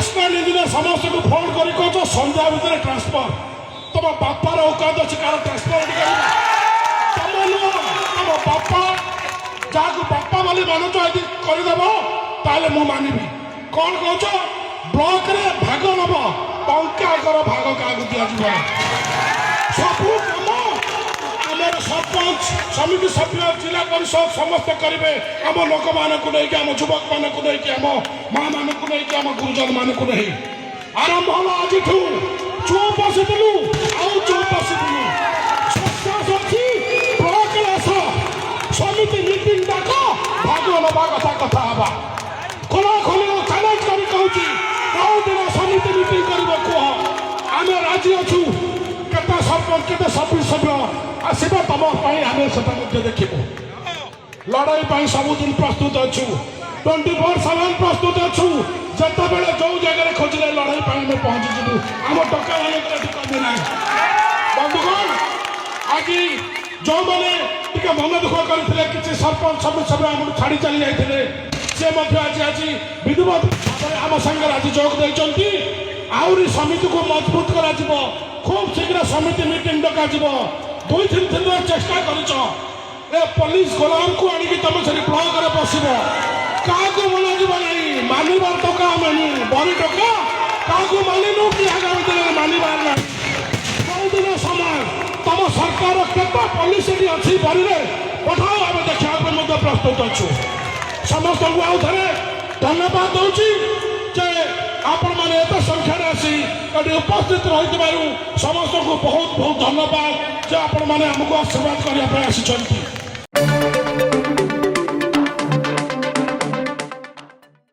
National engineer ସମସ୍ତଙ୍କୁ phone କରି କହୁଛ ସନ୍ଧ୍ୟା ଭିତରେ ଟ୍ରାନ୍ସଫର। ତମ ବାପାର ଔକାତ ଅଛି କାହାର ଟ୍ରାନ୍ସଫର କରିବା? ତମ ନୁହଁ, ତମ ବାପା ଯାହାକୁ ବାପା ବୋଲି ମାନୁଛ ଯଦି କରିଦେବ ତାହେଲେ ମୁଁ ମାନିବି। କ'ଣ କହୁଛ? ବ୍ଲକରେ ଭାଗ ନେବ, ଟଙ୍କାକର ଭାଗ କାହାକୁ ଦିଆଯିବ? ସବୁ କାମ ଆମର ସରପଞ୍ଚ, ସମିତି ସଭ୍ୟ, ଜିଲ୍ଲା ପରିଷଦ ସମସ୍ତେ କରିବେ। ଆମ ଲୋକମାନଙ୍କୁ ନେଇକି, ଆମ ଯୁବକମାନଙ୍କୁ ନେଇକି, ଆମ ମା' ମାନଙ୍କୁ ନେଇକି, ଆମ ଗୁରୁଜନ ମାନଙ୍କୁ ନେଇ ଆରମ୍ଭ ହେଲା ଆଜିଠୁ। ଚୁପ୍ ବସିଥିଲୁ, ଆଉ ଚୁପ୍ ବସିଥିଲୁ। ସକ୍ସେସ୍ ଅଛି, ବ୍ଲକରେ ଆସ, ସମିତି ମିଟିଂ ଡାକ, ଭାଗ ନେବା କଥା କଥା ହେବା। ଖୋଲାଖୋଲି ଚ୍ୟାଲେଞ୍ଜ କରି କହୁଛି, କୋଉଦିନ ସମିତି ମିଟିଂ କରିବ କୁହ, ଆମେ ରାଜି ଅଛୁ। କେତେ ସରପଞ୍ଚ, କେତେ ସଭ୍ୟ ଆସିବେ ତମ ପାଇଁ, ଆମେ ସେଟା ମଧ୍ୟ ଦେଖିବୁ। ଲଢ଼େଇ ପାଇଁ ସବୁଦିନ ପ୍ରସ୍ତୁତ ଅଛୁ, 24/7 ପ୍ରସ୍ତୁତ ଅଛୁ। ଯେତେବେଳେ ଯୋଉ ଜାଗାରେ ଖୋଜିଲେ ଲଢ଼େଇ ପାଇଁ ଆମେ ପହଞ୍ଚିଯିବୁ। ଆମ ଟଙ୍କା ମାନଙ୍କର ଏଠି କମି ନାହିଁ। ବନ୍ଧୁଗଣ, ଆଜି ଯୋଉମାନେ ଟିକେ ମନ ଦୁଃଖ କରିଥିଲେ, କିଛି ସରପଞ୍ଚ ସଭ୍ୟ ଆମକୁ ଛାଡ଼ି ଚାଲି ଯାଇଥିଲେ, ସେ ମଧ୍ୟ ଆଜି ବିଧିବଦ୍ଧ ଭାବରେ ଆମ ସାଙ୍ଗରେ ଆଜି ଯୋଗ ଦେଇଛନ୍ତି। ଆହୁରି ସମିତିକୁ ମଜବୁତ କରାଯିବ। ଖୁବ୍ ଶୀଘ୍ର ସମିତି ମିଟିଂ ଡକାଯିବ। 2-3 ଦିନରେ ଚେଷ୍ଟା କରିଛ, ଏ ପୋଲିସ ଗୋଲାମକୁ ଆଣିକି ତମେ ସେଠି ବ୍ଲକରେ ବସିବ। କାହାକୁ ମନାଯିବ ନାହିଁ, ମାନିବାର ଟଙ୍କା ମାନି ବରି ଟଙ୍କା କାହାକୁ ମାନିନୁ କି ଆଗାମୀ ଦିନରେ ମାନିବାର ନାହିଁ। କୋଉଦିନ ସମାନ ତମ ସରକାର କେତେ ପୋଲିସ ଏଠି ଅଛି ବରିରେ ପଠାଅ, ଆମେ ଦେଖିବା ପାଇଁ ମଧ୍ୟ ପ୍ରସ୍ତୁତ ଅଛୁ। ସମସ୍ତଙ୍କୁ ଆଉ ଥରେ ଧନ୍ୟବାଦ ଦଉଛି ଯେ ଆପଣମାନେ ଏତେ ସଂଖ୍ୟାରେ ଆସି ଏଠି ଉପସ୍ଥିତ ରହିଥିବାରୁ ସମସ୍ତଙ୍କୁ ବହୁତ ବହୁତ ଧନ୍ୟବାଦ ଯେ ଆପଣମାନେ ଆମକୁ ଆଶୀର୍ବାଦ କରିବା ପାଇଁ ଆସିଛନ୍ତି।